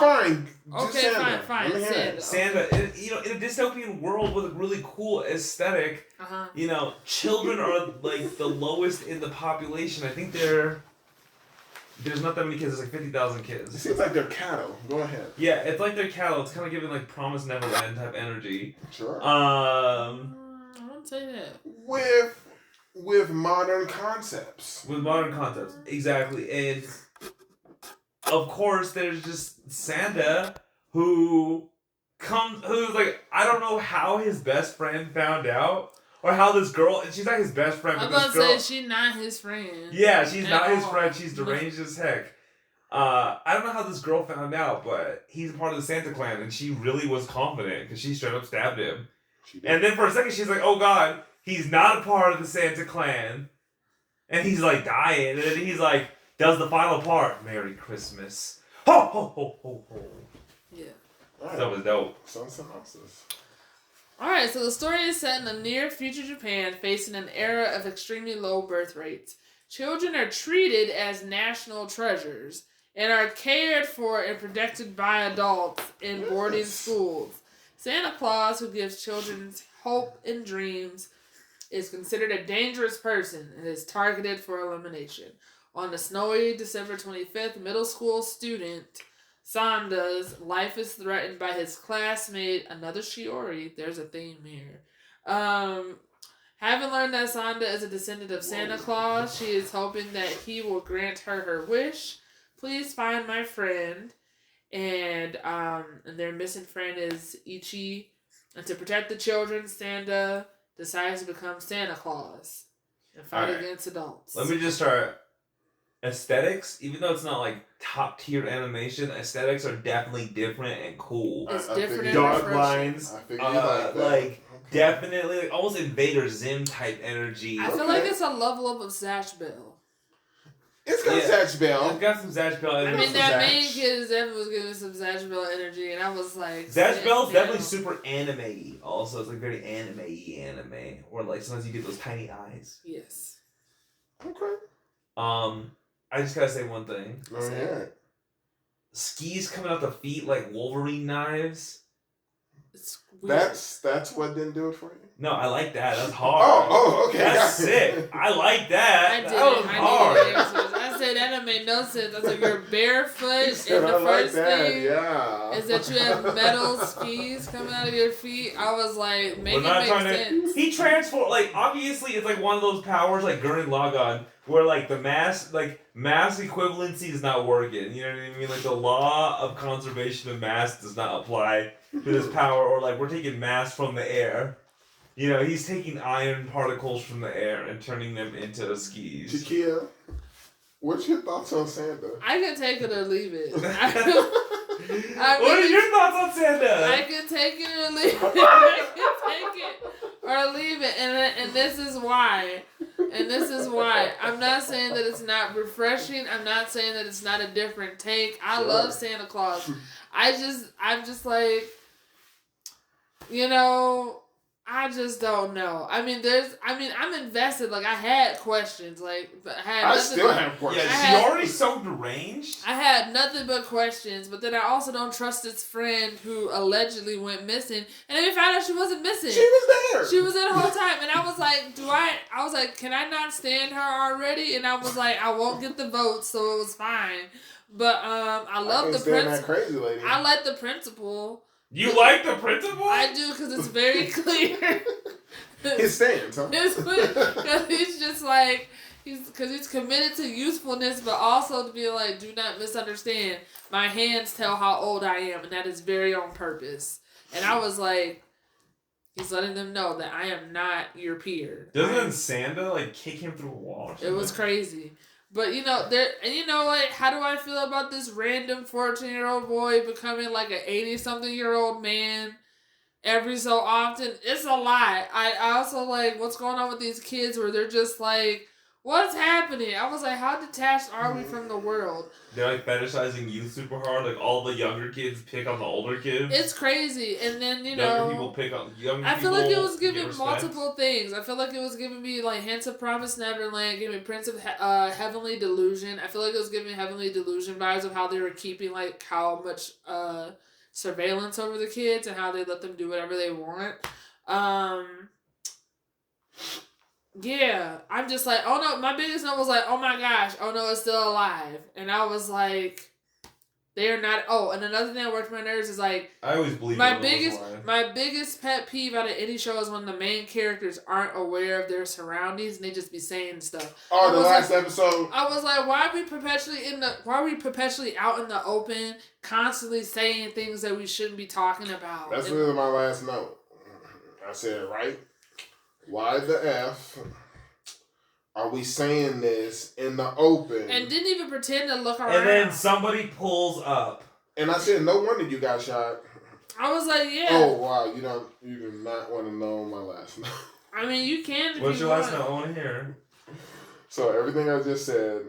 fine. Okay, fine. Sanda, in a dystopian world with a really cool aesthetic, children are like the lowest in the population. I think there's not that many kids. There's like 50,000 kids. It seems like they're cattle. Go ahead. Yeah, it's like they're cattle. It's kind of giving like Promise Neverland type energy. Sure. I wouldn't say that. With modern concepts. With modern concepts, exactly. And of course, there's just Sanda who's like, I don't know how his best friend found out. Or how this girl, she's not his best friend. I'm about to say she's not his friend. Yeah, she's not his friend. She's deranged as heck. I don't know how this girl found out, but he's a part of the Santa clan, and she really was confident because she straight up stabbed him. And then for a second, she's like, "Oh God, he's not a part of the Santa clan," and he's like dying, and then he's like, does the final part, "Merry Christmas, ho ho ho ho ho." Yeah, that was dope. Some synopsis. Alright, so the story is set in the near future Japan facing an era of extremely low birth rates. Children are treated as national treasures and are cared for and protected by adults in boarding schools. Santa Claus, who gives children hope and dreams, is considered a dangerous person and is targeted for elimination. On the snowy December 25th, middle school student Sanda's life is threatened by his classmate, another Shiori. There's a theme here. Having learned that Sanda is a descendant of Santa Claus, she is hoping that he will grant her wish. Please find my friend. And their missing friend is Ichi. And to protect the children, Sanda decides to become Santa Claus and fight against adults. Let me just start. Aesthetics, even though it's not like top tier animation, aesthetics are definitely different and cool. It's different and dark refreshing. lines, definitely like almost Invader Zim type energy. I feel like it's a level up of Zatch Bell. It's got Zatch Bell. It's got some Zatch Bell energy. I mean, that main kid definitely was giving some Zatch Bell energy, and I was like, Zatch Bell's definitely super anime-y. Also, it's like very anime, where like sometimes you get those tiny eyes. Yes. Okay. I just gotta say one thing. Oh, yeah. Skis coming out the feet like Wolverine knives. It's weird. That's what didn't do it for you? No, I like that. That's hard. Oh, okay. That's sick. I like that. I did. That was hard. I said that made no sense. I said you're barefoot, and the first thing is that you have metal skis coming out of your feet. I was like, make it make sense. He transformed. Like obviously, it's like one of those powers like Gurren Lagann, where like the mass equivalency is not working. You know what I mean? Like the law of conservation of mass does not apply to this power, or like we're taking mass from the air. You know, he's taking iron particles from the air and turning them into skis. Jakia, what's your thoughts on Sanda? I can take it or leave it. What are your thoughts on Sanda? I can take it or leave it. I can take it or leave it. And this is why. I'm not saying that it's not refreshing. I'm not saying that it's not a different take. I love Santa Claus. I'm just like, I just don't know. I'm invested. Like, I had questions. I still have questions. Yeah, she's already so deranged. I had nothing but questions, but then I also don't trust this friend who allegedly went missing. And then we found out she wasn't missing. She was there. She was there the whole time. And I was like, can I not stand her already? And I was like, I won't get the votes, so it was fine. But I love the principal. That crazy lady. I like the principal. You like the principal? I do, because it's very clear. His stance, huh? Because he's just like, he's committed to usefulness, but also to be like, do not misunderstand. My hands tell how old I am, and that is very on purpose. And I was like, he's letting them know that I am not your peer. Doesn't Sanda kick him through a wall? It was crazy. But, how do I feel about this random 14-year-old boy becoming like an 80-something-year-old man every so often? It's a lot. I also what's going on with these kids where they're just What's happening? I was like, how detached are we from the world? They're like fetishizing youth super hard. Like all the younger kids pick on the older kids. It's crazy. And then, younger people pick on younger I feel people. like it was giving multiple things. I feel like it was giving me like hints of Promised Neverland, giving Prince of Heavenly Delusion. I feel like it was giving Heavenly Delusion vibes of how they were keeping like how much surveillance over the kids and how they let them do whatever they want. Yeah, I'm just like, oh no, my biggest note was like, oh my gosh, oh no, it's still alive. And I was like, they're not, and another thing that worked my nerves is like, I always believe my biggest pet peeve out of any show is when the main characters aren't aware of their surroundings and they just be saying stuff. Oh, the last episode. I was like, why are we perpetually out in the open, constantly saying things that we shouldn't be talking about? That's really my last note. I said, right? Why the F are we saying this in the open? And didn't even pretend to look around. And then somebody pulls up. And I said, no wonder you got shot. I was like, yeah. Oh, wow. You do not want to know my last note. I mean, you can if What's you your want. last note? I want to hear. So everything I just said,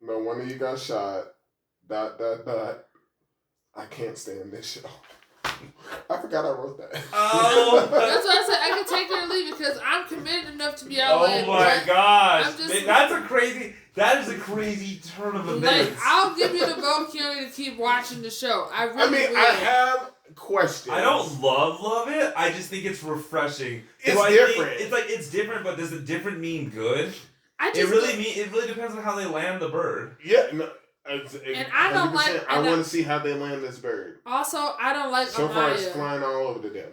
no wonder you got shot. ... I can't stand this show. I forgot I wrote that. Oh. That's why I said I could take it or leave it because I'm committed enough to be out. Oh my gosh. That is a crazy turn of events. Like, I'll give you the vote, Keoni, to keep watching the show. I I have questions. I don't love it. I just think it's refreshing. It's different. It's different, but does the different mean good? It really depends on how they land the bird. Yeah, no. And I don't like. I want to see how they land this bird. Also, I don't like. So far, it's flying all over the damn.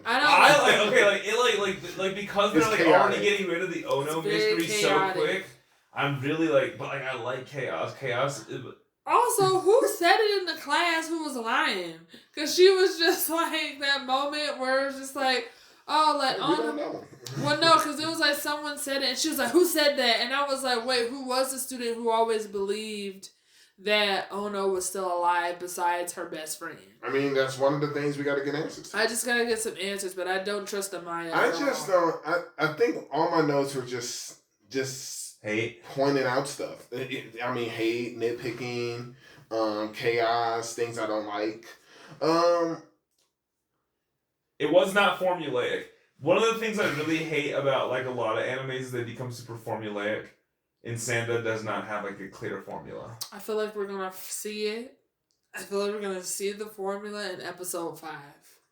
Because they're like already getting rid of the Ono mystery so quick. I'm really I like chaos. Also, who said it in the class who was lying? Because she was just like that moment where it was just like, we don't know. Well, no, because it was like someone said it, and she was like, "Who said that?" And I was like, "Wait, who was the student who always believed that Ono was still alive besides her best friend?" I mean, that's one of the things we got to get answers to. I just got to get some answers, but I don't trust the Maya. I think all my notes were just hate, pointing out stuff. Hate, nitpicking, chaos, things I don't like. It was not formulaic. One of the things I really hate about a lot of animes is they become super formulaic. And Sanda does not have a clear formula. I feel like we're gonna see it. I feel like we're gonna see the formula in episode 5.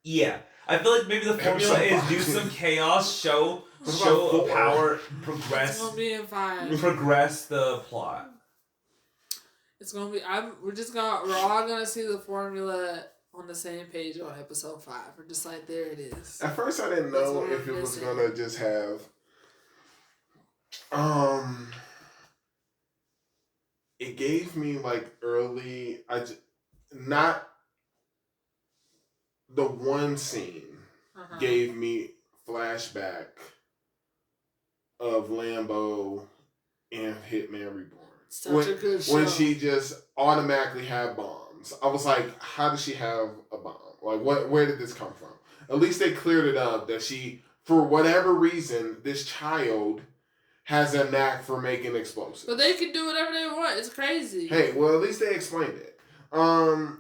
Yeah, I feel like maybe the formula is do some chaos, show a power, progress. It's gonna be in 5. Progress the plot. It's gonna be. We're all gonna see the formula on the same page on episode 5. We're just like, there it is. At first, I didn't know if it was gonna just have. It gave me early. Not the one scene gave me flashback of Lambo and Hitman Reborn. Such a good show. When she just automatically had bombs, I was like, how does she have a bomb? Where did this come from? At least they cleared it up that she, for whatever reason, this child has a knack for making explosives. But they can do whatever they want. It's crazy. Hey, well, at least they explained it. Barely.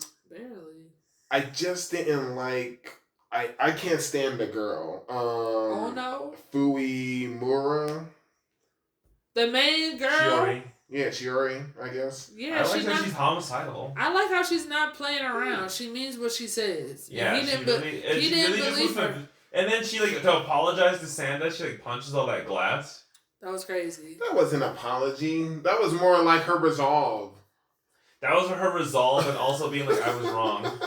I just didn't like. I can't stand the girl. Oh no. Fui Mura. The main girl. Shiori. Yeah, Shiori, I guess. Yeah, I like how she's homicidal. I like how she's not playing around. She means what she says. Yeah, he didn't believe her. And then she to apologize to Sanda, she punches all that glass. That was crazy. That wasn't an apology. That was more like her resolve. That was her resolve and also being like, I was wrong.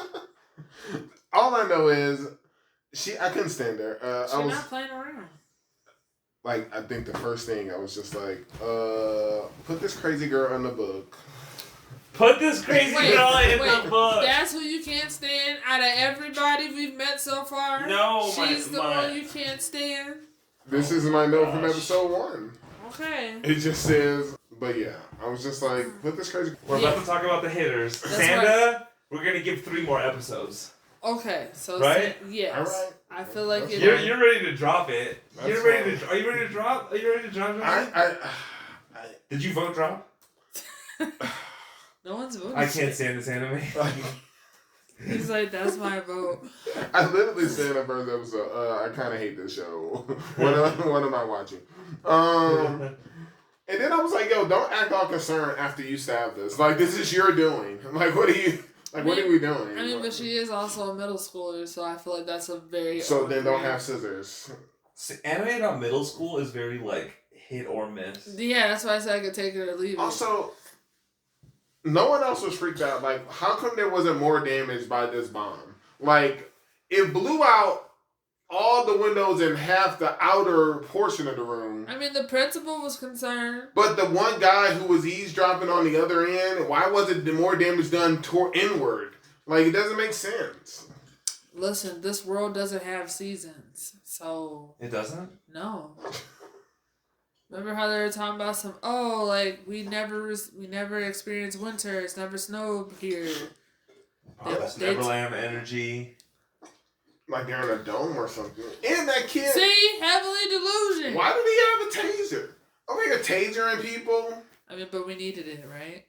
All I know is, I couldn't stand her. She's not playing around. I think the first thing, I was just like, put this crazy girl in the book. Put this crazy girl in the book. That's who you can't stand out of everybody we've met so far? No, she's the one you can't stand? This is my note from episode 1. Okay. It just says, but yeah, I was just like, put this crazy. We're about to talk about the hitters. That's Sanda, right. We're gonna give 3 more episodes. Okay, so right? Yes. All right. I feel like you're ready to drop it. Are you ready to drop? Are you ready to drop? Did you vote drop? No one's voting. I can't stand this anime. He's like, that's my vote. I literally said in the first episode, I kind of hate this show. What am I watching? And then I was like, yo, don't act all concerned after you stabbed us. Like, this is your doing. Like, what are we doing? I mean, but she is also a middle schooler, so I feel like that's a very... So then don't have scissors. Anime about middle school is very, like, hit or miss. Yeah, that's why I said I could take it or leave it. Also, no one else was freaked out. Like, how come there wasn't more damage by this bomb? Like, it blew out all the windows in half the outer portion of the room. I mean, the principal was concerned. But the one guy who was eavesdropping on the other end, why wasn't more damage done inward? Like, it doesn't make sense. Listen, this world doesn't have seasons, so... It doesn't? No. Remember how they were talking about we never experienced winter, it's never snowed here. That's Neverland energy. Like they're in a dome or something. And that kid... See? Heavily delusion. Why did he have a taser? Are we a taser in people? I mean, but we needed it, right?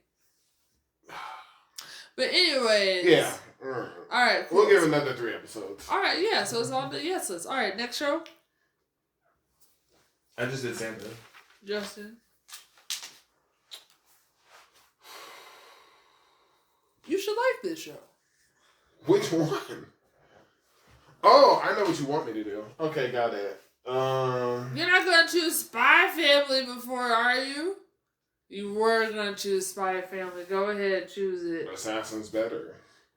But anyways. Yeah. Alright, cool. We'll give another 3 episodes. Alright, yeah, so it's on the yes list. Alright, next show. I just did Sanda. Justin. You should like this show. Which one? Oh, I know what you want me to do. Okay, got it. You're not gonna choose Spy Family before, are you? You were gonna choose Spy Family. Go ahead, choose it. Assassin's better.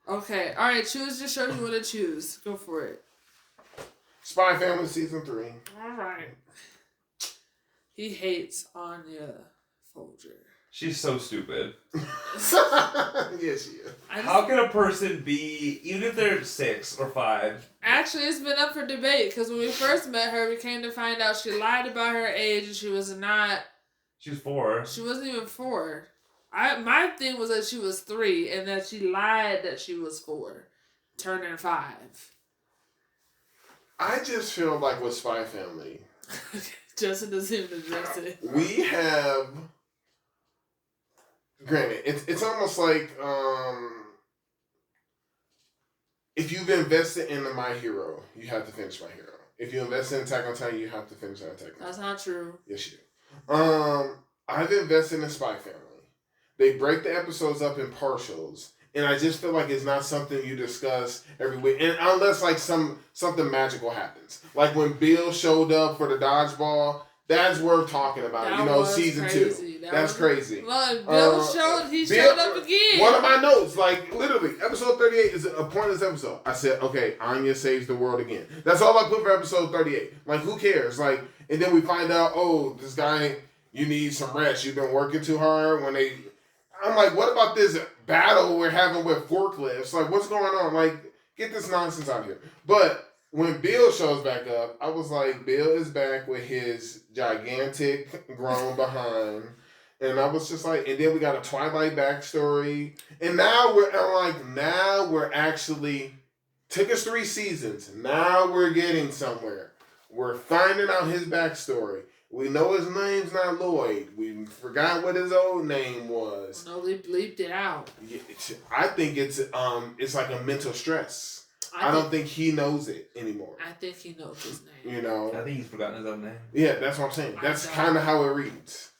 Okay, alright, choose the show you want to choose. Go for it. Spy Family Season 3. Alright. He hates Anya Folger. She's so stupid. Yes, she is. How can a person be, even if they're 6 or 5? Actually, it's been up for debate, because when we first met her, we came to find out she lied about her age, and she was not... She was 4. She wasn't even 4. My thing was that she was 3, and that she lied that she was 4, turning 5. I just feel like with Spy Family... Justin doesn't even address it. We have... Granted, it's almost like... if you've invested in My Hero, you have to finish My Hero. If you invest in Attack on Titan, you have to finish Attack on Titan. That's not true. Yes, you do. I've invested in Spy Family. They break the episodes up in partials, and I just feel like it's not something you discuss every week, and unless like something magical happens, like when Bill showed up for the dodgeball. That's worth talking about. That Season crazy. 2. That's crazy. Well, Bill showed up again. One of my notes, like literally, episode 38 is a pointless episode. I said, okay, Anya saves the world again. That's all I put for episode 38. Like, who cares? Like, and then we find out, oh, this guy, you need some rest. You've been working too hard. I'm like, what about this battle we're having with forklifts? Like, what's going on? Like, get this nonsense out of here. But when Bill shows back up, I was like, Bill is back with his gigantic grown behind. And I was just like, and then we got a Twilight backstory. And now we're actually, took us 3 seasons. Now we're getting somewhere. We're finding out his backstory. We know his name's not Lloyd. We forgot what his old name was. No, they bleeped it out. I think it's like a mental stress. I don't think he knows it anymore. I think he knows his name. You know? I think he's forgotten his own name. Yeah, that's what I'm saying. That's kind of how it reads.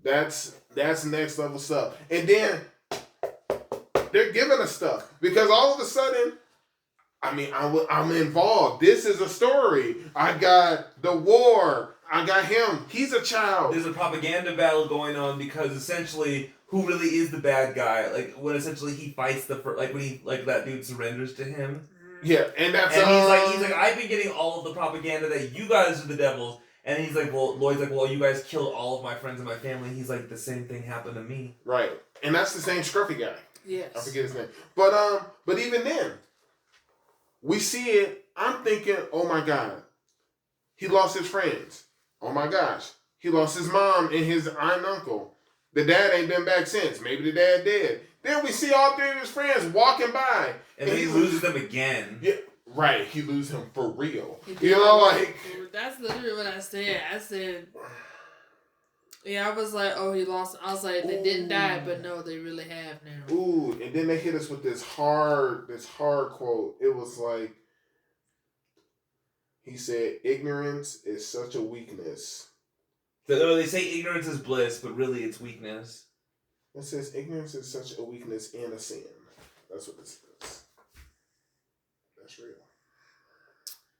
That's next level stuff. And then they're giving us stuff. Because all of a sudden, I mean, I'm involved. This is a story. I got the war. I got him. He's a child. There's a propaganda battle going on because essentially, who really is the bad guy? Like when essentially he fights when that dude surrenders to him. Yeah, and that's he's like I've been getting all of the propaganda that you guys are the devils, and he's like, well, Lloyd's like, well, you guys killed all of my friends and my family. He's like, the same thing happened to me. Right, and that's the same scruffy guy. Yes, I forget his name, but even then, we see it. I'm thinking, oh my god, he lost his friends. Oh my gosh, he lost his mom and his aunt and uncle. The dad ain't been back since. Maybe the dad dead. Then we see all 3 of his friends walking by. And then he loses them again. Yeah, right. He loses him for real. You know, like... That's literally what I said. I said, Yeah, I was like, oh, he lost. I was like, they didn't die, but no, they really have now. Ooh, and then they hit us with this hard quote. It was like, he said, ignorance is such a weakness. So they say ignorance is bliss, but really it's weakness. It says ignorance is such a weakness and a sin. That's what it says. That's real.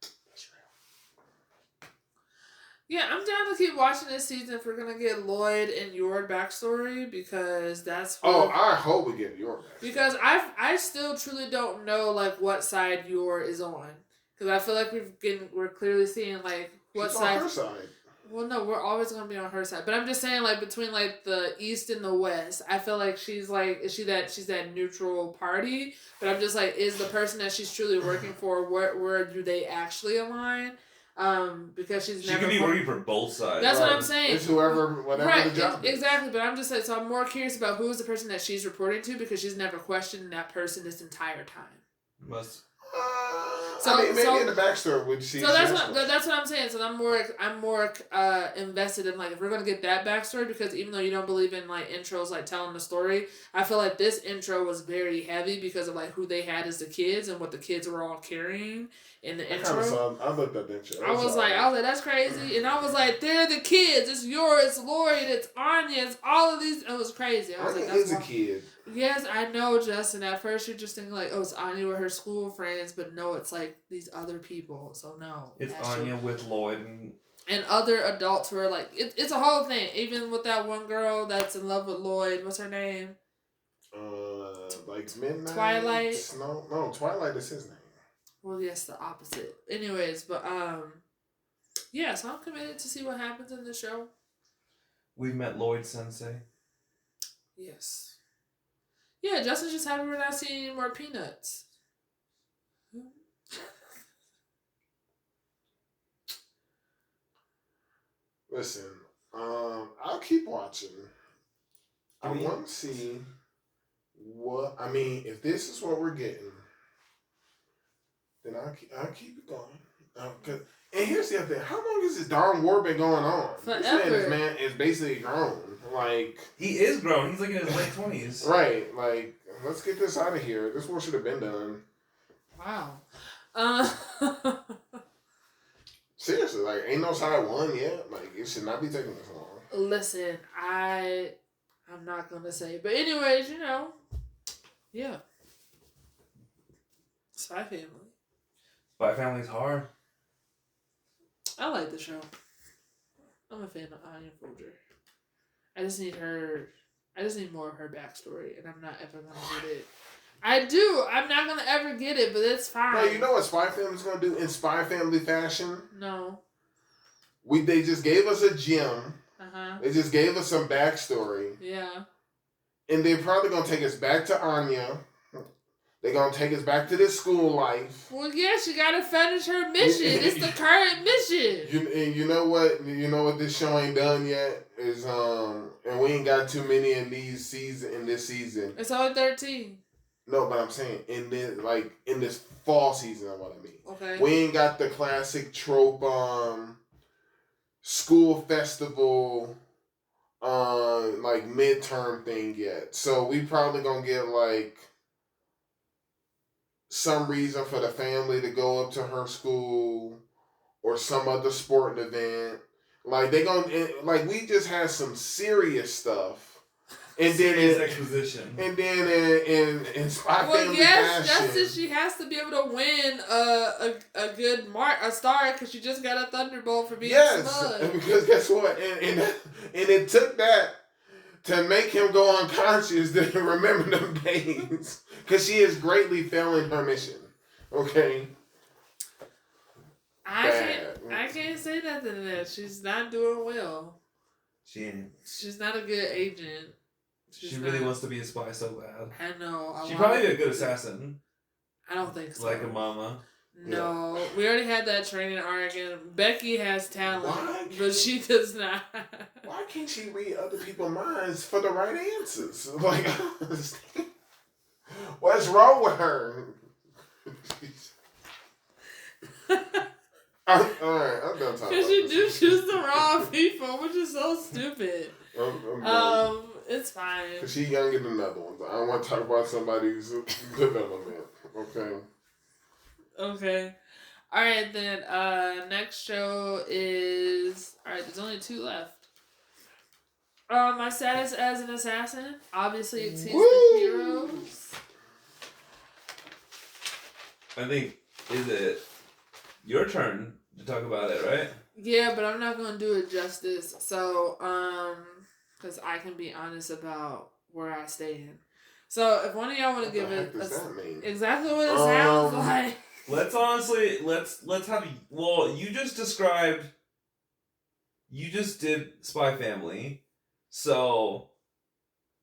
That's real. Yeah, I'm down to keep watching this season if we're gonna get Lloyd and your backstory because that's. I hope we get your backstory. Because I still truly don't know like what side your is on because I feel like we're clearly seeing like what She's side. on her side. Well, no, we're always gonna be on her side, but I'm just saying like between like the East and the West, I feel like she's that neutral party, but I'm just like, is the person that she's truly working for where do they actually align? Because she could be working for both sides. That's right. What I'm saying. It's whatever the job is. Exactly, but I'm just saying, so I'm more curious about who is the person that she's reporting to because she's never questioned that person this entire time. Maybe in the backstory would she. So that's what I'm saying. So I'm more invested in like if we're gonna get that backstory because even though you don't believe in like intros like telling the story, I feel like this intro was very heavy because of like who they had as the kids and what the kids were all carrying in the intro. I looked at that intro. I was like that's crazy, and I was like they're the kids. It's yours, it's Lloyd, it's Anya, it's all of these. It was crazy. I was Anya like, that's is a kid. Yes, I know, Justin. At first, you're just thinking like, "Oh, it's Anya with her school friends," but no, it's like these other people. So no, it's Anya with Lloyd and other adults who are like, it's a whole thing. Even with that one girl that's in love with Lloyd, what's her name? Like Midnight. Twilight. No, Twilight is his name. Well, yes, the opposite. Anyways, but yeah. So I'm committed to see what happens in the show. We've met Lloyd Sensei. Yes. Yeah, Justin's just happy we're not seeing any more peanuts. Listen, I'll keep watching. I want to see if this is what we're getting, then I'll keep it going. And here's the other thing: how long has this darn war been going on? Forever. This man is basically grown. Like he is grown. He's like in his late 20s. Right. Like let's get this out of here. This war should have been done. Wow. Seriously, like ain't no side one yet. Like it should not be taking this long. Listen, I'm not gonna say, but anyways, yeah. Spy Family. Spy Family's hard. I like the show. I'm a fan of Anya Folger. I just need more of her backstory, and I'm not ever gonna get it. I do. I'm not gonna ever get it, but it's fine. No, you know what Spy Family's gonna do in Spy Family fashion? No. They just gave us a gem. Uh-huh. They just gave us some backstory. Yeah. And they're probably gonna take us back to Anya. They're gonna take us back to this school life. Well, yeah, she gotta finish her mission. It's the current mission. You know what? You know what this show ain't done yet is and we ain't got too many in this season. It's only 13. No, but I'm saying in this fall season, is what I mean. Okay. We ain't got the classic trope school festival like midterm thing yet. So we probably gonna get like some reason for the family to go up to her school or some other sporting event. Like we just had some serious stuff. And serious then exposition. And then in Spy Family yes, fashion, Justice, she has to be able to win a good a star because she just got a Thunderbolt for being smug. Because guess what? And it took that to make him go unconscious to remember them days. Because she is greatly failing her mission. Okay? I can't say nothing to that. She's not doing well. She ain't. She's not a good agent. She really wants to be a spy so bad. I know. She'd probably be a good assassin. I don't think so. Like a mama. No, we already had that training arc, and Becky has talent, but she does not. Why can't she read other people's minds for the right answers? Like, I don't understand. What's wrong with her? Alright, I'm done talking. Because she do choose the wrong people, which is so stupid. It's fine. Because she's younger than another one. I don't want to talk about somebody's development. Okay. Okay. Alright, then, next show is... Alright, there's only 2 left. My status as an assassin obviously exceeds the heroes. I think, is it your turn to talk about it, right? Yeah, but I'm not gonna do it justice. So, because I can be honest about where I stand. So, if one of y'all want to give it exactly what it sounds like. Let's honestly let's have. Well, you just did Spy Family, so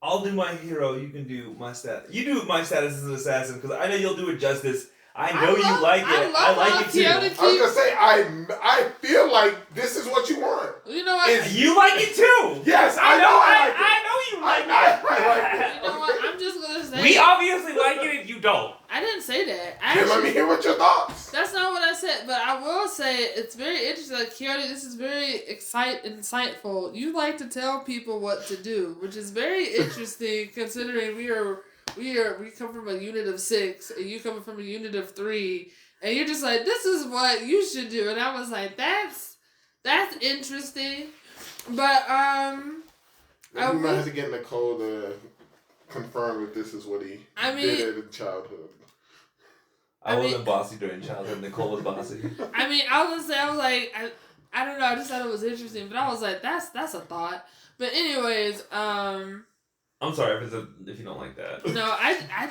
I'll do my hero. You can do my stat. You do my status as an assassin because I know you'll do it justice. I know you like it. I like it too. I was gonna say I feel like this is what you want. You know what? You like it too. Yes, I know. I know you like it. You know what? I'm just gonna say. We obviously like it, and you don't. I didn't say that. Let me hear what your thoughts. That's not what I said, but I will say it's very interesting. Like, Keoni, this is very insightful. You like to tell people what to do, which is very interesting considering we come from a unit of 6 and you come from a unit of 3, and you're just like, this is what you should do. And I was like, that's interesting. But we might have to get Nicole to confirm if this is what he did in childhood. I wasn't bossy during childhood. Nicole was bossy. I mean, I was like, I don't know. I just thought it was interesting, but I was like, that's a thought. But anyways, I'm sorry if you don't like that. No,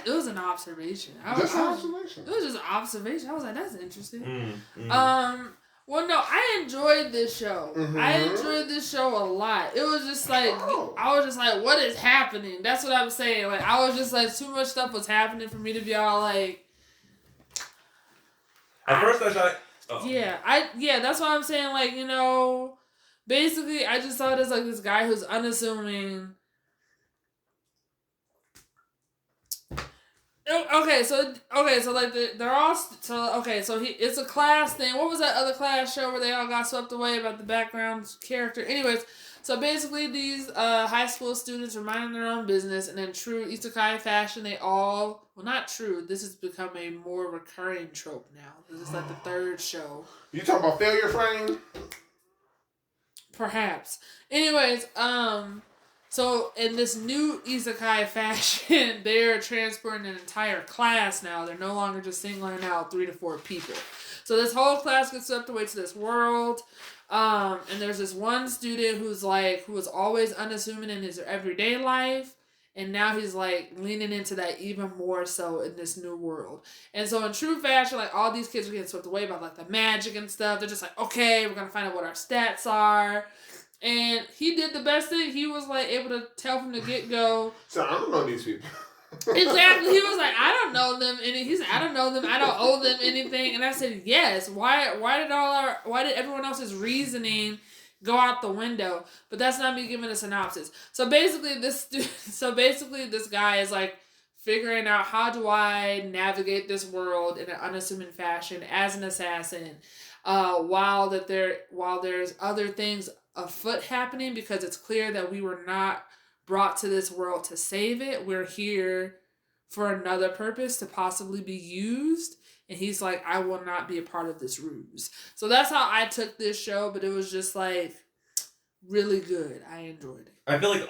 it was an observation. Observation. It was just an observation. I was like, that's interesting. Well, no, I enjoyed this show. Mm-hmm. I enjoyed this show a lot. It was just like, I was just like, what is happening? That's what I'm saying. Like, I was just like, too much stuff was happening for me to be all like. At first, I thought. Oh. Yeah, that's what I'm saying. Like, you know, basically, I just saw it as like this guy who's unassuming. Okay, so like they're all it's a class thing. What was that other class show where they all got swept away about the background character? Anyways, so basically these high school students are minding their own business, and in true isekai fashion, not true. This has become a more recurring trope now. This is like the 3rd show. You talking about Failure Frame? Perhaps. Anyways, so in this new isekai fashion, they're transporting an entire class now. They're no longer just singling out 3 to 4 people. So this whole class gets swept away to this world. And there's this one student who was always unassuming in his everyday life. And now he's like leaning into that even more so in this new world. And so in true fashion, like all these kids are getting swept away by like the magic and stuff. They're just like, okay, we're going to find out what our stats are. And he did the best thing. He was like able to tell from the get-go. So I don't know these people. Exactly. He was like, I don't know them. And he said, I don't know them. I don't owe them anything. And I said, yes. Why did everyone else's reasoning go out the window? But that's not me giving a synopsis. So basically this guy is like figuring out, how do I navigate this world in an unassuming fashion as an assassin, while there's other things afoot happening, because it's clear that we were not brought to this world to save it. We're here for another purpose, to possibly be used. And he's like, I will not be a part of this ruse. So that's how I took this show, but it was just like really good. I enjoyed it. I feel like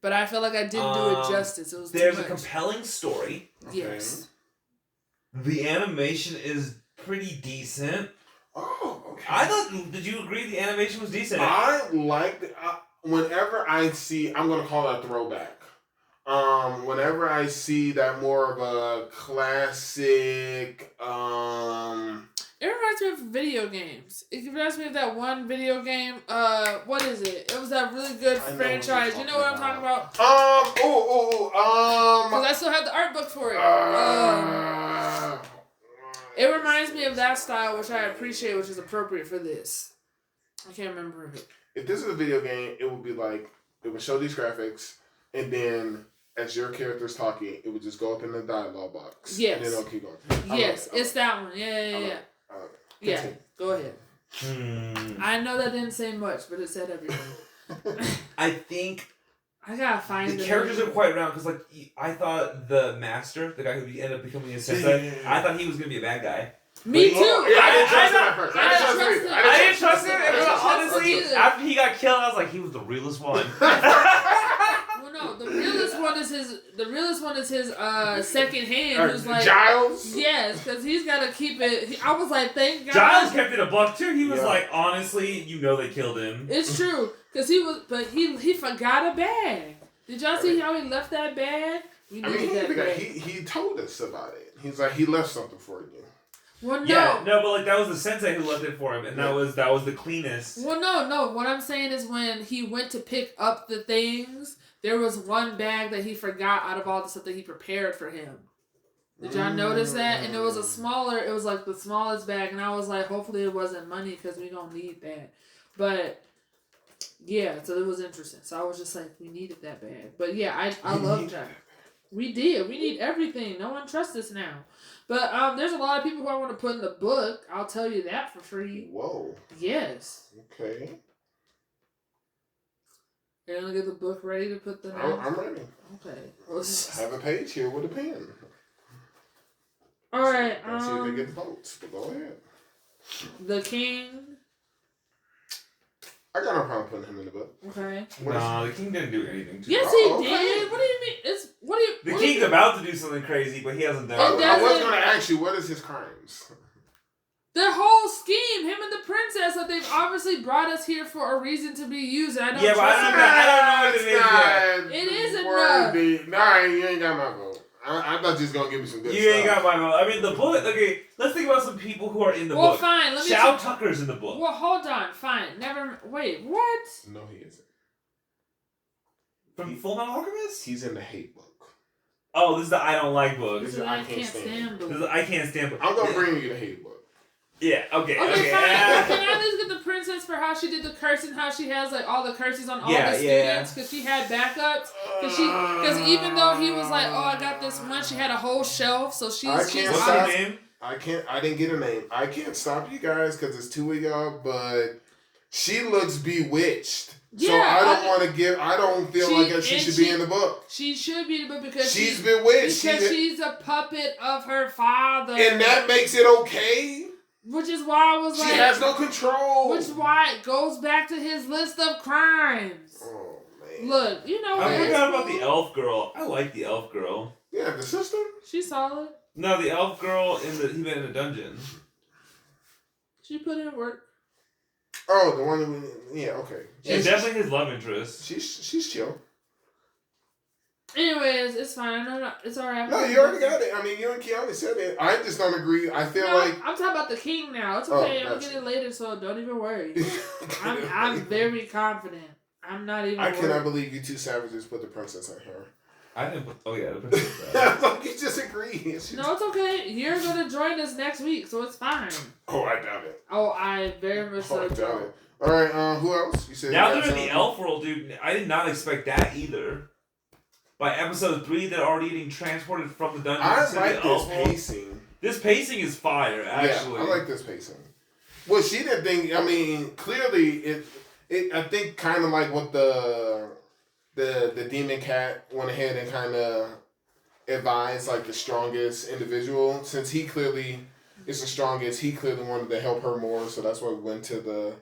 but I feel like I didn't do it justice. It was there's a compelling story. Yes. The animation is pretty decent. Oh, okay. Did you agree the animation was decent? I liked it. Whenever I see, I'm going to call that throwback. Whenever I see that more of a classic, it reminds me of video games. It reminds me of that one video game. What is it? It was that really good franchise. You know what I'm talking about? Because I still have the art book for it. It reminds me of that style, which I appreciate, which is appropriate for this. I can't remember it. If this is a video game, it would be like, it would show these graphics, and then as your character's talking, it would just go up in the dialogue box. Yes. And then it'll keep going. Yes, it's that one. Yeah. Yeah, go ahead. I know that didn't say much, but it said everything. I think I gotta find the characters are quite round because, like, I thought the master, the guy who ended up becoming a sensei, I thought he was gonna be a bad guy. Me too. I didn't trust him at first. I didn't trust him. And honestly, either. after he got killed, I was like, he was the realest one. Well, no, the realest one is his. The realest one is his second hand. Who's like Giles. Yes, because he's gotta keep it. I was like, thank God. Giles kept it a buck too. He was like, honestly, you know they killed him. It's true, because he forgot a bag. Did y'all see how he left that bag? He told us about it. He's like, he left something for you. Well, no. Yeah, no, but like that was the sensei who left it for him, and that was the cleanest. Well, no. What I'm saying is when he went to pick up the things, there was one bag that he forgot out of all the stuff that he prepared for him. Did y'all notice that? And it was it was like the smallest bag, and I was like, hopefully it wasn't money because we don't need that. But yeah, so it was interesting. So I was just like, we needed that bag. But yeah, I love that. We did. We need everything. No one trusts us now. But there's a lot of people who I want to put in the book. I'll tell you that for free. Whoa. Yes. Okay. You're going to get the book ready to put the I'm ready. Okay. I have a page here with a pen. All right. Let's see if they get the votes, but go ahead. The King. I got no problem putting him in the book. Okay. No, the King didn't do anything to Yes, he did. What do you mean? The King's about to do something crazy, but he hasn't done it. I was going to ask you, what is his crimes? Their whole scheme, him and the princess, that they've obviously brought us here for a reason to be used. And I don't I don't know what it is yet. It isn't enough. Nah, you ain't got my vote. I thought you was going to give me some good stuff. You ain't got my vote. I mean, the book, okay, let's think about some people who are in the book. Well, fine. Let me Shao Tucker's in the book. Well, hold on. Fine. Wait, what? No, he isn't. From Full Metal Alchemist? He's in the hate book. Oh, this is the I don't like book. This is the I can't stand book. This is the I can't stand book. I'm going to bring you the hate book. Yeah, okay. Fine. Can I at least get the princess for how she did the curse and how she has like all the curses on all the students because she had backups? Because even though he was like, oh, I got this one, she had a whole shelf. So she's. What's her name? I didn't get a name. I can't stop you guys because it's two of y'all, but she looks bewitched. Yeah, so I don't feel like she should be in the book. She should be in the book because she's bewitched. Because she's a puppet of her father. And that makes it okay. Which is why I was like... She has no control. Which is why it goes back to his list of crimes. Oh, man. Look, you know... I forgot about the elf girl. I like the elf girl. Yeah, the sister? She's solid. No, the elf girl he went in the dungeon. She put in work. Oh, the one who... Yeah, okay. She's definitely his love interest. She's chill. Anyways, it's fine. It's alright. No, you already got it. I mean, you and Keoni said it. I just don't agree. I feel like... I'm talking about the King now. It's okay. I'm getting it later, so don't even worry. I'm very confident. I'm not even worried. Cannot believe you two savages put the princess on her. I didn't put... Oh, yeah, the princess. I thought you disagree. No, it's okay. You're going to join us next week, so it's fine. Oh, I doubt it. Oh, I very much so doubt it. All right, who else? You said now they're in the elf world, dude. I did not expect that either. By episode 3, they're already getting transported from the dungeon. I like this pacing. This pacing is fire, actually. Yeah, I like this pacing. Well, she didn't think. I mean, clearly, I think kind of like what the demon cat went ahead and kind of advised, like the strongest individual. Since he clearly is the strongest, he clearly wanted to help her more. So that's why we went to the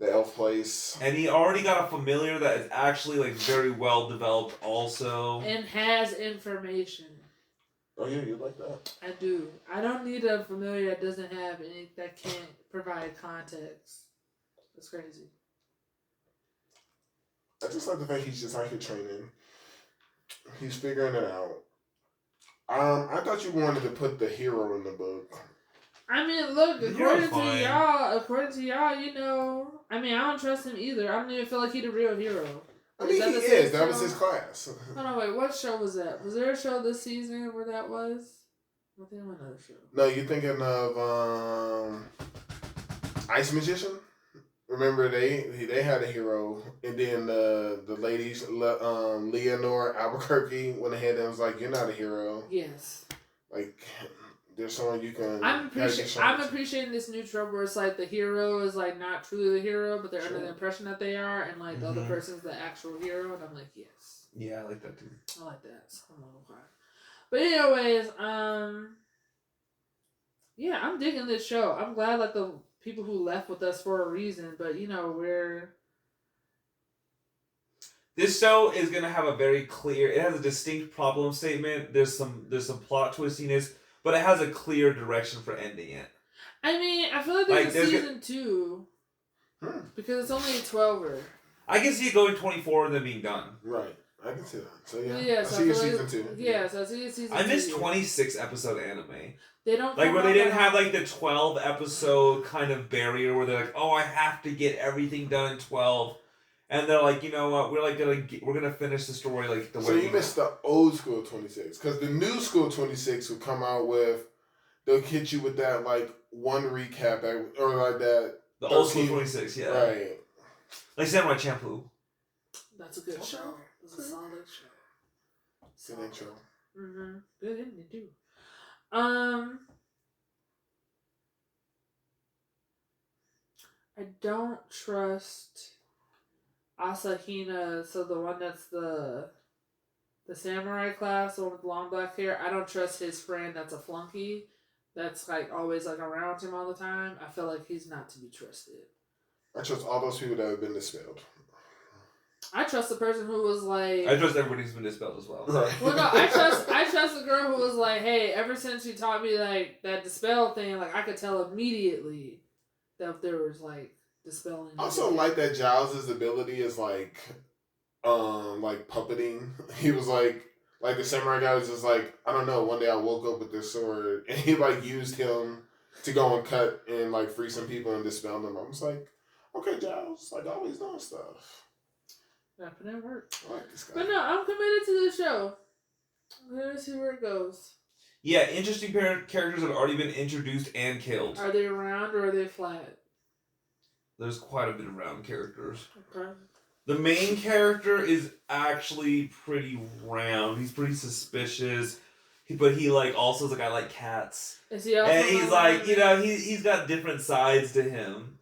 elf place. And he already got a familiar that is actually like very well developed also. And has information. Oh yeah, you like that. I do. I don't need a familiar that doesn't have any, that can't provide context. That's crazy. I just like the fact he's just out here training. He's figuring it out. I thought you wanted to put the hero in the book. I mean, look, according to y'all, you know, I mean, I don't trust him either. I don't even feel like he's a real hero. I mean, he is. That was his class. Hold on, wait. What show was that? Was there a show this season where that was? I think another show. No, you're thinking of Ice Magician. Remember they had a hero, and then the ladies, Leonore Albuquerque went ahead and was like, "You're not a hero." Yes. Like, there's someone you can. I'm appreciating this new trope where it's like the hero is like not truly the hero, but they're under the impression that they are, and like the other person's the actual hero, and I'm like, yes. Yeah, I like that too. I like that. So I'm okay. But anyways, yeah, I'm digging this show. I'm glad like the people who left with us for a reason, but you know we're. This show is gonna have a very clear. It has a distinct problem statement. There's some plot twistiness, but it has a clear direction for ending it. I mean, I feel like there's a season 2 because it's only a 12er. I can see it going 24 and then being done. Right, I can see that. So yeah, I see a season 2. Yeah, so I see a season 2. I missed 26 episode anime. They don't like where they didn't have like the 12 episode kind of barrier where they're like, oh, I have to get everything done in 12. And they're like, you know what? We're gonna finish the story like the way. So you missed the old school 26, because the new school 26 would come out with. They'll hit you with that like one recap or like that. The old school 26, yeah. Right. Like Samurai Champloo. That's a good show. It's a solid show. Good intro. Good ending too. I don't trust Asahina, so the one that's the samurai class, the one with long black hair. I don't trust his friend that's a flunky, that's like always like around him all the time. I feel like he's not to be trusted. I trust all those people that have been dispelled. I trust the person who was like. I trust everybody who's been dispelled as well. Right. Well, no, I trust the girl who was like, hey, ever since you taught me like that dispel thing, like I could tell immediately that there was like. Dispelling. I also like that Giles' ability is like puppeting. He was like the samurai guy was just like, I don't know, one day I woke up with this sword and he like used him to go and cut and like free some people and dispel them. I was like, okay, Giles, like always doing stuff. Yeah, but it worked. I like this guy. But no, I'm committed to the show. Let's see where it goes. Yeah, interesting characters have already been introduced and killed. Are they round or are they flat? There's quite a bit of round characters. Okay. The main character is actually pretty round. He's pretty suspicious, but he like also is like, I like cats. Is he also? And he's like, you know, he's got different sides to him.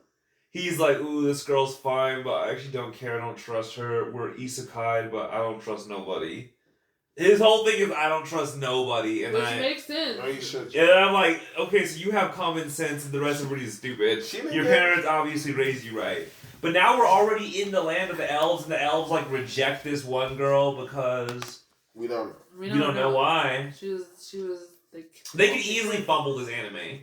He's like, ooh, this girl's fine, but I actually don't care. I don't trust her. We're isekai, but I don't trust nobody. His whole thing is I don't trust nobody, and which makes sense. No, you should. And I'm like, okay, so you have common sense, and the rest of everybody's stupid. Your parents obviously raised you right, but now we're already in the land of the elves, and the elves like reject this one girl because we don't know. We don't know why. She was. They could easily fumble this anime.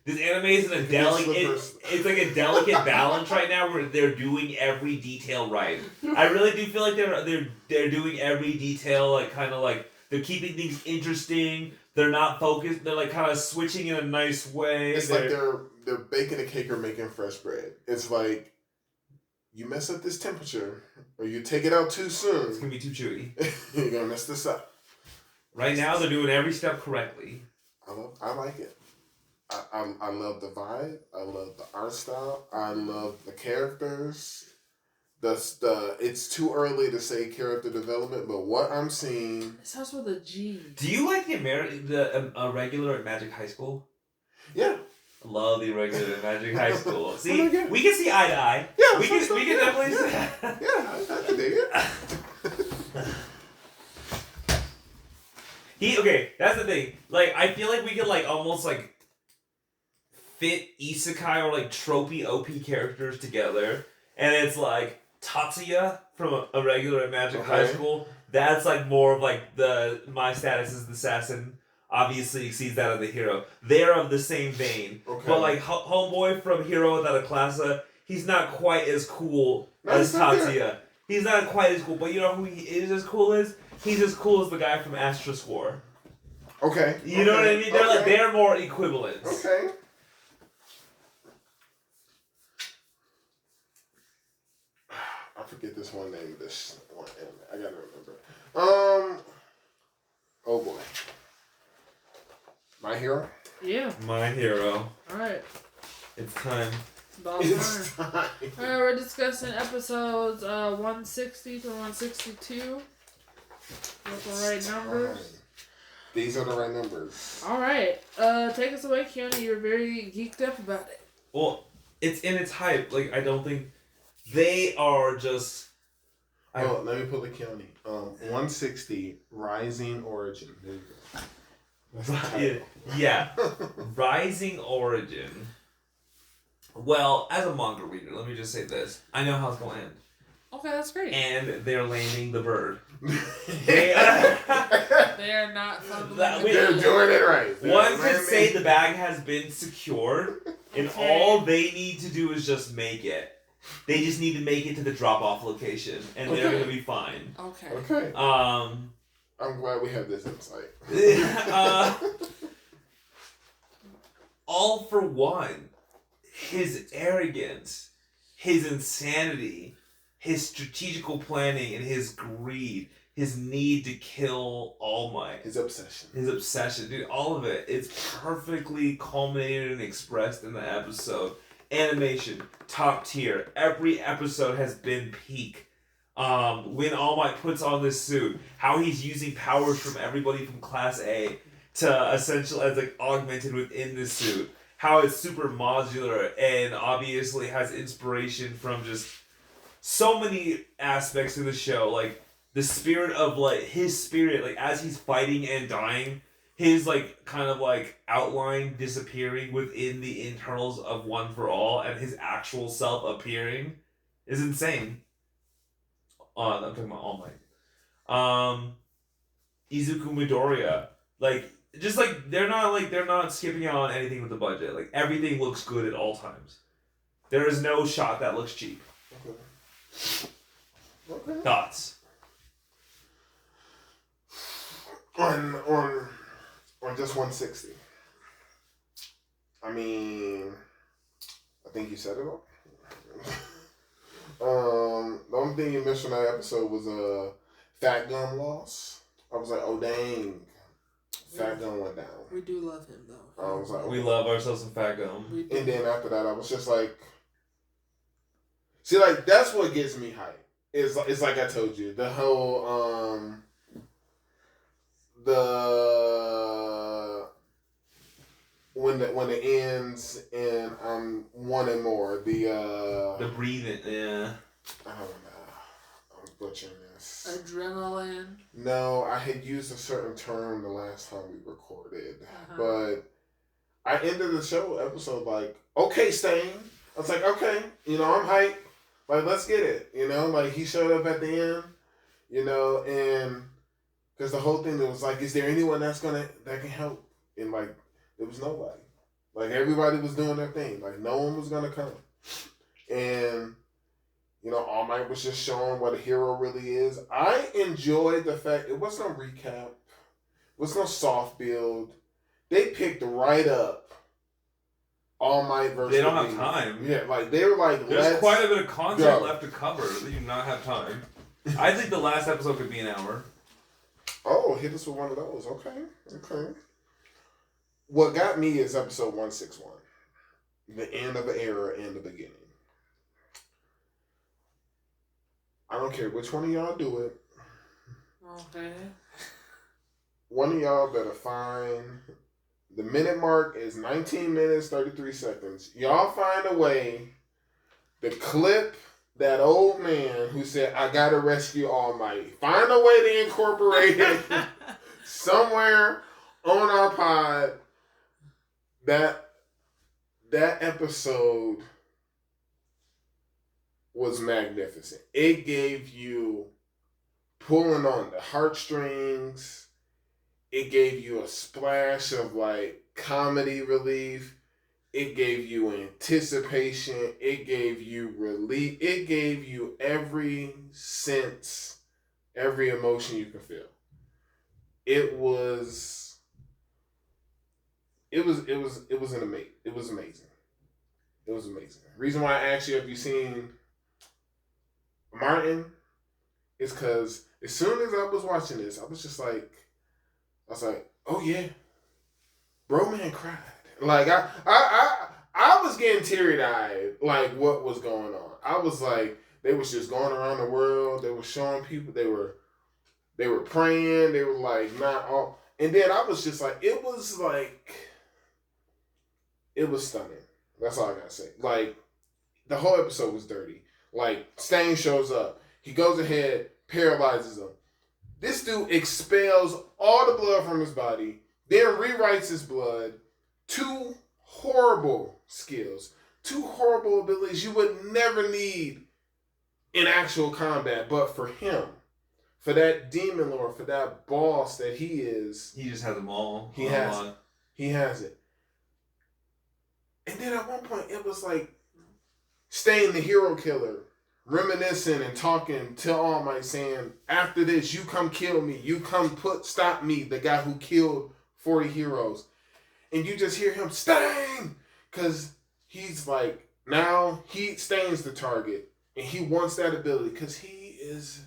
This anime is in a it's like a delicate balance right now where they're doing every detail right. I really do feel like they're doing every detail like kind of like they're keeping things interesting. They're not focused. They're like kind of switching in a nice way. It's like they're baking a cake or making fresh bread. It's like you mess up this temperature or you take it out too soon. It's gonna be too chewy. You're gonna mess this up. Right now they're doing every step correctly. I like it. I love the vibe. I love the art style. I love the characters. It's too early to say character development, but what I'm seeing. It starts with a G. Do you like the regular at Magic High School? Yeah. I love the regular at Magic High School. See, we can see eye to eye. Yeah, we can definitely see that. Yeah, I can dig it. Okay, that's the thing. Like, I feel like we could like almost like fit isekai or like tropey OP characters together, and it's like Tatsuya from a regular at Magic High School. That's like more of like my status as the assassin obviously exceeds that of the hero. They're of the same vein, but like homeboy from Hero Without a Class, he's not quite as cool as Tatsuya. He's not quite as cool, but you know who he is as cool as? He's as cool as the guy from Astra Score. Okay. You know what I mean? They're more equivalents. Okay. I forget this one name. This one anime. I gotta remember. Oh boy. My Hero. Yeah. My Hero. All right. It's time. It's time. All right, we're discussing episodes 160 to 162. With the right numbers. These are the right numbers. All right. Take us away, Keoni. You're very geeked up about it. Well, it's in its hype. Like, I don't think they are just... let me pull the Keoni. 160, Rising Origin. There you go. That's the title. Yeah. Rising Origin. Well, as a manga reader, let me just say this. I know how it's going to end. Okay, that's great. And they're landing the bird. They are not fumbling. They're doing it right. One could say the bag has been secured, and all they need to do is just make it. They just need to make it to the drop-off location, and they're going to be fine. Okay. I'm glad we have this insight. All for one, his arrogance, his insanity, his strategical planning, and his greed, his need to kill All Might. His obsession. Dude, all of it. It's perfectly culminated and expressed in the episode. Animation, top tier. Every episode has been peak. When All Might puts on this suit, how he's using powers from everybody from Class A to essentially as like augmented within the suit. How it's super modular and obviously has inspiration from just so many aspects of the show. Like the spirit of like his spirit, like as he's fighting and dying, his like kind of like outline disappearing within the internals of One for All and his actual self appearing is insane. I'm talking about All Might. Izuku Midoriya, like just like they're not skipping out on anything with the budget. Like everything looks good at all times. There is no shot that looks cheap. Okay. Thoughts? On just 160. I mean, I think you said it all. The only thing you missed from that episode was Fat Gun loss. I was like, oh dang, Fat Gun went down. We do love him though. I was like, we love ourselves some Fat Gun. And then after that, I was just like, see, like that's what gets me hyped. It's like I told you, the whole when it ends and I'm wanting more. The breathing, yeah. I don't know. I'm butchering this. Adrenaline. No, I had used a certain term the last time we recorded, but I ended the show episode like, okay, Stain. I was like, okay, I'm hyped. Like, let's get it. Like he showed up at the end, and because the whole thing was like, is there anyone that can help? And like, there was nobody. Like everybody was doing their thing. Like no one was gonna come. And All Might was just showing what a hero really is. I enjoyed the fact it was no recap. It was no soft build. They picked right up All Might versus. They don't have time. Yeah, like they were like. There's quite a bit of content left to cover. They do not have time. I think the last episode could be an hour. Oh, hit us with one of those. Okay. What got me is episode 161. The end of an era and the beginning. I don't care which one of y'all do it. Okay. One of y'all better find... The minute mark is 19 minutes, 33 seconds. Y'all find a way to clip that old man who said, I gotta rescue All Might. Find a way to incorporate it somewhere on our pod. That episode was magnificent. It gave you pulling on the heartstrings. It gave you a splash of like comedy relief. It gave you anticipation. It gave you relief. It gave you every sense, every emotion you can feel. It was amazing. It was amazing. Reason why I asked you, have you seen Martin? Is because as soon as I was watching this, I was like, oh yeah, bro, man cried. Like I was getting teary-eyed. Like what was going on? I was like, they was just going around the world. They were showing people. They were praying. They were like not all. And then I was just like, it was stunning. That's all I gotta say. Like, the whole episode was dirty. Like, Stain shows up. He goes ahead, paralyzes him. This dude expels all the blood from his body, then rewrites his blood. 2 horrible skills. 2 horrible abilities you would never need in actual combat. But for him, for that demon lord, for that boss that he is, he just has them all. He has it. He has it. And then at one point, it was like Stain, the hero killer, reminiscing and talking to All Might, saying, after this, you come kill me. You come stop me, the guy who killed 40 heroes. And you just hear him, Stain! Because he's like, now he Stain's the target. And he wants that ability because he is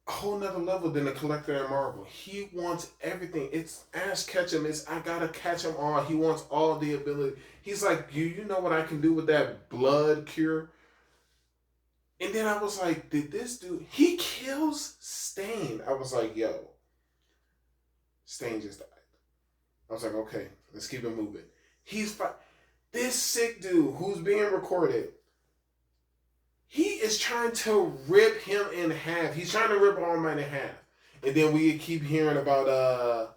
a whole nother level than the Collector in Marvel. He wants everything. It's Ash Ketchum. It's I gotta catch them all. He wants all the ability. He's like, you know what I can do with that blood cure? And then I was like, did this dude, he kills Stain. I was like, yo, Stain just died. I was like, okay, let's keep it moving. This sick dude who's being recorded, he is trying to rip him in half. He's trying to rip All Might in half. And then we keep hearing about,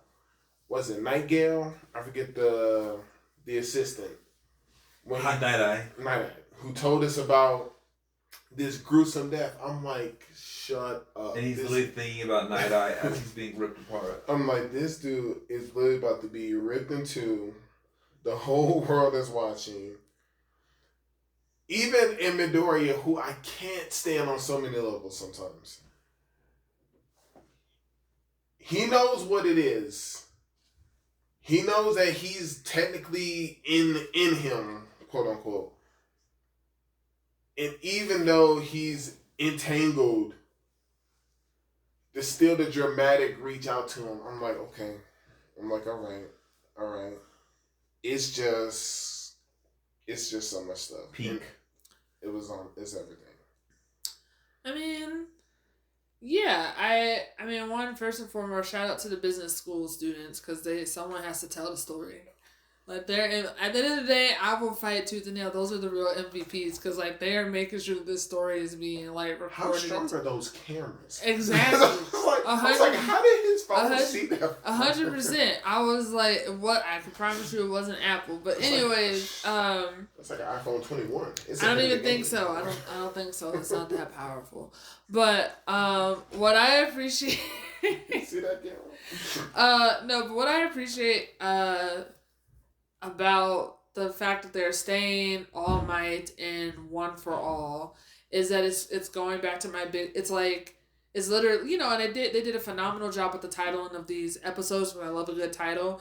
was it Nightgale? I forget the assistant. Night-Eye. Night-Eye. Who told us about this gruesome death. I'm like, shut up. And he's literally thinking about Night-Eye as he's being ripped apart. I'm like, this dude is literally about to be ripped in two. The whole world is watching. Even in Midoriya, who I can't stand on so many levels sometimes. He knows what it is. He knows that he's technically in him, quote unquote. And even though he's entangled, there's still the dramatic reach out to him. I'm like, okay. I'm like, all right. It's just so much stuff. Peak. It's everything. I mean, yeah, I mean, one, first and foremost, shout out to the business school students, because someone has to tell the story. Like, at the end of the day, I will fight tooth and nail. Those are the real MVPs, because, like, they are making sure that this story is being, like, recorded. How strong are those cameras? Exactly. I was like, how did his phone see that? 100%. I was like, what? I can promise you it wasn't Apple. But anyways, it's like an iPhone 21. I don't even think so. I don't think so. It's not that powerful. But what I appreciate... See that camera? No, but what I appreciate about the fact that they're staying All Might and One for All is that it's going back to my big... It's like... It's literally, and they did a phenomenal job with the titling of these episodes, because I love a good title.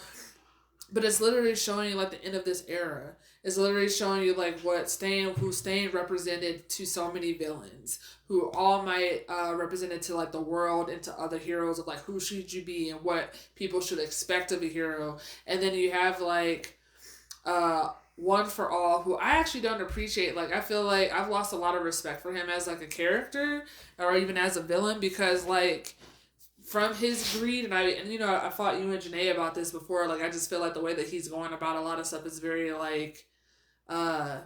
But it's literally showing you, like, the end of this era. It's literally showing you, like, who Stain represented to so many villains. Who All Might represented to, like, the world and to other heroes of, like, who should you be and what people should expect of a hero. And then you have, like, One for All, who I actually don't appreciate. Like, I feel like I've lost a lot of respect for him as, like, a character or even as a villain, because, like, from his greed, and I fought you and Janae about this before. Like, I just feel like the way that he's going about a lot of stuff is very, like, I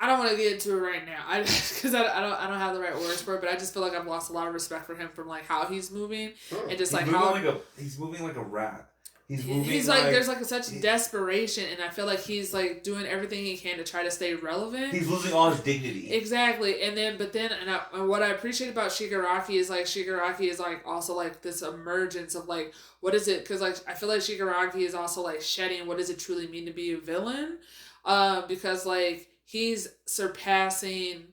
don't want to get into it right now, because I don't have the right words for it, but I just feel like I've lost a lot of respect for him from, like, how he's moving, and just like how he's moving like a rat. He's like there's like such desperation, and I feel like he's like doing everything he can to try to stay relevant. He's losing all his dignity. Exactly, and what I appreciate about Shigaraki is like also like this emergence of like, what is it? Because like I feel like Shigaraki is also like shedding what does it truly mean to be a villain, because like he's surpassing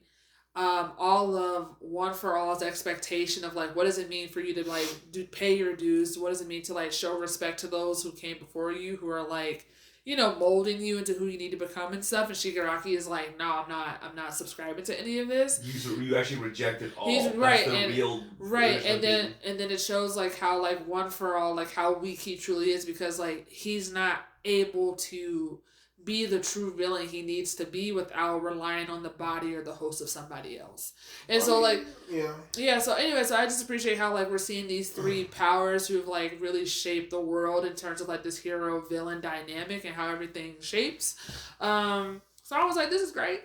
all of One for All's expectation of like, what does it mean for you to like pay your dues? What does it mean to like show respect to those who came before you, who are like, molding you into who you need to become and stuff? And Shigaraki is like, no, I'm not subscribing to any of this. You actually rejected all. He's right, and then it shows like how like One for All, like how weak he truly is, because like he's not able to be the true villain he needs to be without relying on the body or the host of somebody else. And so like so anyway, so I just appreciate how like we're seeing these three powers who've like really shaped the world in terms of like this hero villain dynamic and how everything shapes. So I was like, this is great.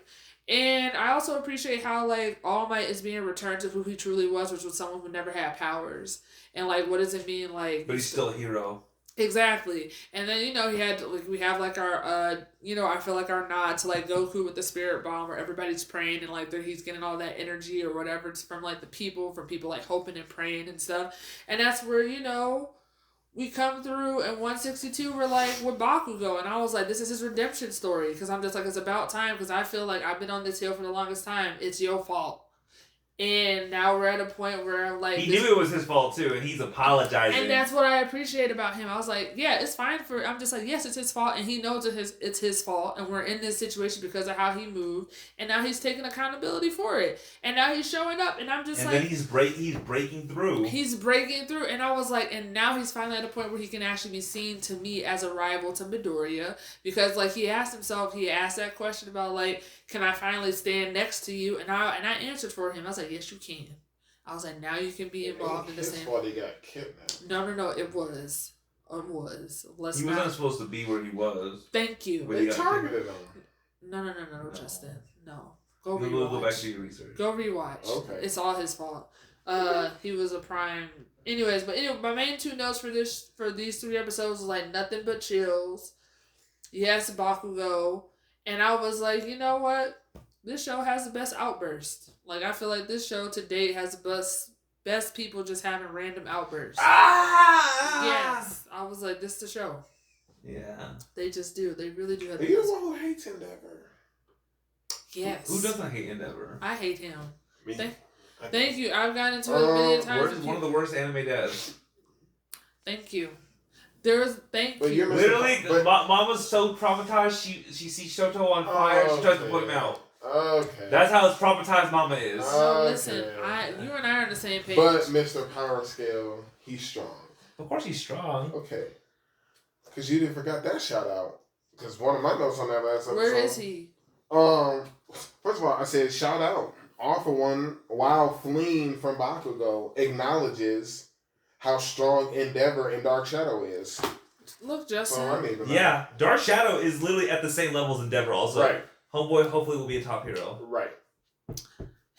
And I also appreciate how like All Might is being returned to who he truly was, which was someone who never had powers. And like, what does it mean like? But he's still a hero. Exactly. And then, he had, like, we have, like, our, I feel like our nod to, like, Goku with the spirit bomb where everybody's praying and, like, he's getting all that energy or whatever. It's from, like, from people, like, hoping and praying and stuff. And that's where, we come through in 162, we're, like, with Bakugo. And I was like, this is his redemption story. Because I'm just like, it's about time. Because I feel like I've been on this hill for the longest time. It's your fault. And now we're at a point where I'm like... He knew it was his fault, too, and he's apologizing. And that's what I appreciate about him. I was like, yeah, it's fine for... I'm just like, yes, it's his fault, and he knows it's his fault, and we're in this situation because of how he moved, and now he's taking accountability for it. And now he's showing up, and I'm just and like... And then he's breaking through. He's breaking through, and I was like... And now he's finally at a point where he can actually be seen to me as a rival to Midoriya, because, like, he asked that question about, like, can I finally stand next to you? And I answered for him. I was like, yes, you can. I was like, now you can be involved in the same... His fault he got kidnapped. No, it was. He wasn't supposed to be where he was. Thank you. They targeted him. No, Justin. No. Go Go back to your research. Go rewatch. Okay. It's all his fault. He was a prime... Anyways, my main two notes for these 3 episodes was like nothing but chills. Yes, Bakugo. And I was like, you know what? This show has the best outburst. Like, I feel like this show to date has the best people just having random outbursts. Yes. I was like, this is the show. Yeah. They just do. They really do have the best. You're the one who hates Endeavor. Yes. Who doesn't hate Endeavor? I hate him. Me. Thank you. I've gotten into it a million times. We're just one of the worst anime dads. Thank you. Thank you. Literally, Mama's so traumatized, she sees Shoto on fire, she tries to put him out. Okay. That's how traumatized Mama is. No, listen, you and I are on the same page. But Mr. Power Scale, he's strong. Of course he's strong. Okay. Because you didn't forget that shout out. Because one of my notes on that last episode. Where is he? First of all, I said shout out. All for one, while fleeing from Bakugo, acknowledges how strong Endeavor and Dark Shadow is. Look, Justin. Yeah, Dark Shadow is literally at the same level as Endeavor also. Right. Homeboy hopefully will be a top hero. Right.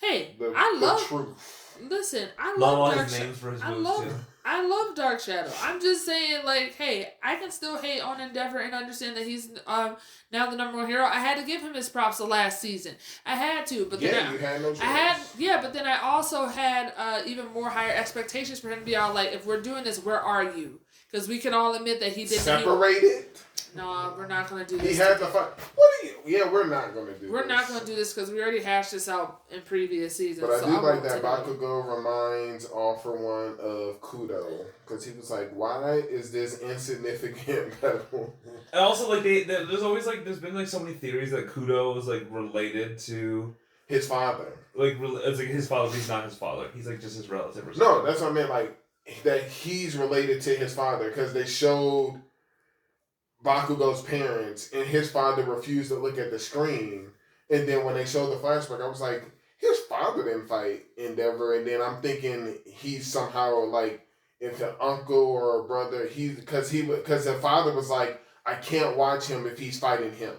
Hey, the truth. Listen, I love Dark Shadow. I love Dark Shadow. I'm just saying, like, hey, I can still hate on Endeavor and understand that he's now the number 1 hero. I had to give him his props the last season. I had to, but then you had no choice. But then I also had even more higher expectations for him to be all like, if we're doing this, where are you? Because we can all admit that he didn't. Separated? No, we're not going to do this. He had to fight. We're not going to do this. We're not going to do this because we already hashed this out in previous seasons. But I do like that Bakugo reminds All for One of Kudo. Because he was like, why is this insignificant battle? And also, like, there's always, like, there's been, like, so many theories that Kudo was, like, related to... his father. Like, it's like his father, but he's not his father. He's, like, just his relative or something. No, that's what I meant, like, that he's related to his father. Because they showed Bakugo's parents, and his father refused to look at the screen. And then when they showed the flashback, I was like, his father didn't fight Endeavor. And then I'm thinking he's somehow like, if an uncle or a brother, because the father was like, I can't watch him if he's fighting him.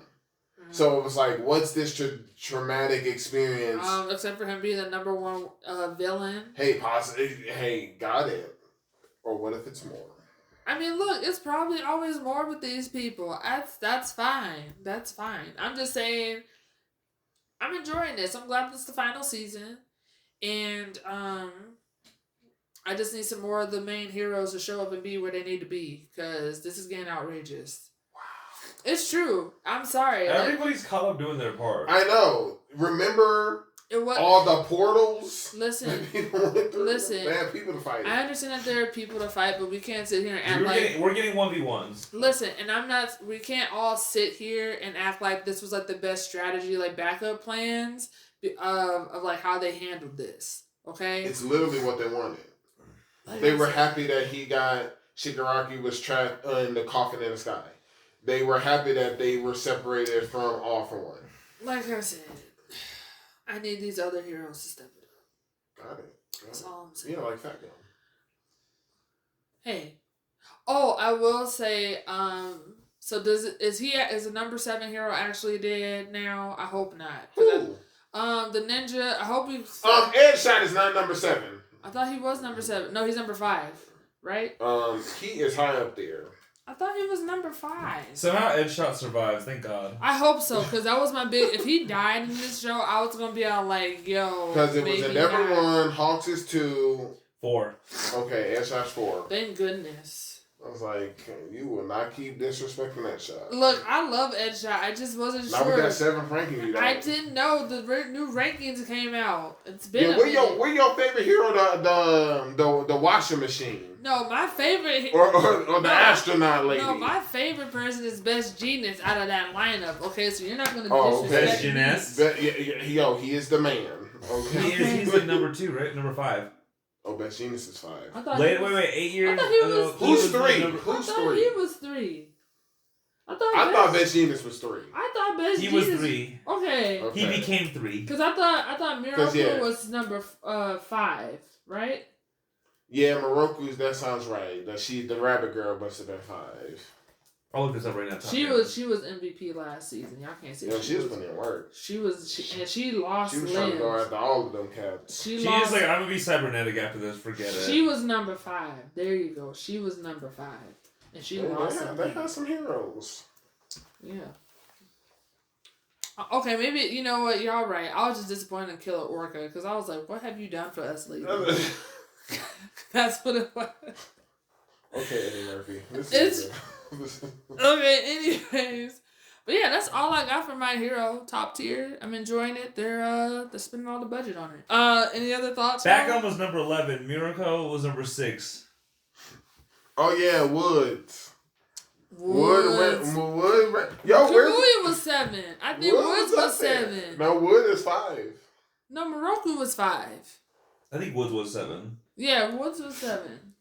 Mm-hmm. So it was like, what's this traumatic experience? Except for him being the number 1 villain. Hey, got it. Or what if it's more? I mean, look, it's probably always more with these people. That's fine. That's fine. I'm just saying, I'm enjoying this. I'm glad this is the final season. And I just need some more of the main heroes to show up and be where they need to be. Because this is getting outrageous. Wow. It's true. I'm sorry. Everybody's caught up doing their part. I know. Remember... all the portals. Listen. They have people to fight. I understand that there are people to fight, but we can't sit here and act we're getting 1v1s. Listen, and we can't all sit here and act like this was like the best strategy, like backup plans of like how they handled this. Okay? It's literally what they wanted. They were happy that Shigaraki was trapped in the coffin in the sky. they were happy that they were separated from All for One. Like I said, I need these other heroes to step it up. Got it. That's all I'm saying. Yeah, like Fat Girl. Hey. Oh, I will say, so is the number 7 hero actually dead now? I hope not. Who? The ninja, I hope he... Edshot is not number 7. I thought he was number 7. No, he's number 5, right? He is high up there. I thought he was number 5. Somehow Edshot survives, thank God. I hope so, because that was my big... If he died in this show, I was going to be all like, yo... Because it was Endeavor 1, Hawks is 2... 4. Okay, Edshot's 4. Thank goodness. I was like, you will not keep disrespecting that shot. Look, I love Edshot. I just wasn't sure. Not with that 7th ranking you don't. I didn't know the new rankings came out. It's been where your favorite hero, the washing machine? No, my favorite... Or the astronaut lady. No, my favorite person is Best Genius out of that lineup. Okay, so you're not going to Best disrespect Genius? He is the man. Okay. He's like number 2, right? Number 5. Oh, Best Genius is 5. Wait, 8 years? I thought he was... Who's 3? Who's 3? I thought he was 3. I thought Best Genius was 3. I thought Best He Genius... was 3. Okay. He became 3. Because I thought Miracle was number 5, right? Yeah, Moroku's, that sounds right. The rabbit girl must have been 5. I'll look this up right now. She was MVP last season. Y'all can't say she was putting in work. She lost limbs. She was trying to go after all of them cats. She's like, I'm gonna be cybernetic after this. Forget it. She was number 5. There you go. She was number 5, and she lost. They had some heroes. Yeah. Okay, maybe you know what? Y'all right. I was just disappointed in Killer Orca because I was like, "What have you done for us lately?" That's what it was. Okay, Eddie Murphy. Okay, anyways. But yeah, that's all I got for my hero top tier. I'm enjoying it. They're spending all the budget on it. Any other thoughts? Backup was number 11. Miracle was number 6. Oh yeah, Woods. Wood. Yo, Kamui was 7. I think Woods was 7. No, Wood is 5. No, Moroku was 5. I think Woods was 7. Yeah, Woods was 7.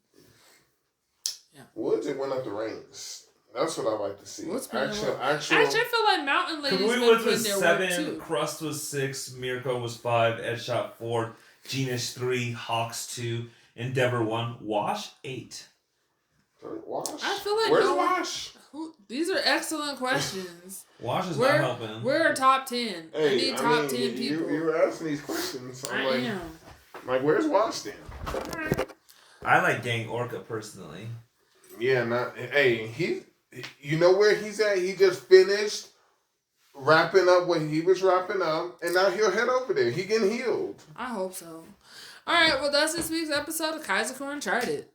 Yeah. Woods, it went up the ranks. That's what I like to see. Actually, I feel like Mountain Lady's Kamui been Woods putting was their 7. work too. Crust was 6. Miracle was 5. Edshot 4. Genius 3. Hawks 2. Endeavor 1. Wash 8. Wash? I feel like where's Wash? These are excellent questions. Wash is not helping. We're top 10. Hey, I need top 10 people. You were asking these questions. So I am. Like, where's Wash then? I like Gang Orca personally. Yeah, you know where he's at? He just finished wrapping up what he was wrapping up, and now he'll head over there. He getting healed. I hope so. All right, well, that's this week's episode of Kaiser Uncharted.